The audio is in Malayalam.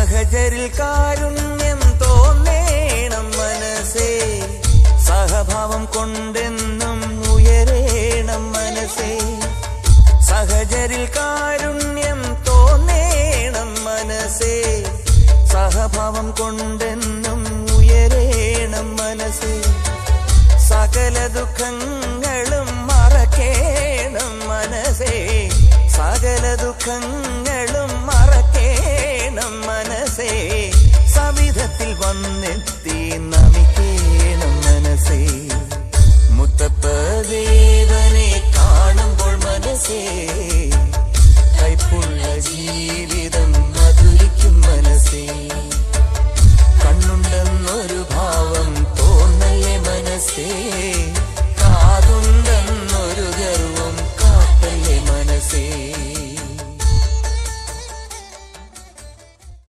സഹചരിൽ കാരുണ്യം തോന്നേണം മനസ്സേ, സഹഭാവം കൊണ്ടെന്നും ഉയരേണം മനസ്സേ. സഹചരിൽ കാരുണ്യം തോന്നേണം മനസ്സേ, സഹഭാവം കൊണ്ടെന്നും ഉയരേണം മനസ്സേ. സകല ദുഃഖങ്ങളും മറക്കേണം മനസ്സേ, സകല ദുഃഖങ്ങളും മറക്കേണം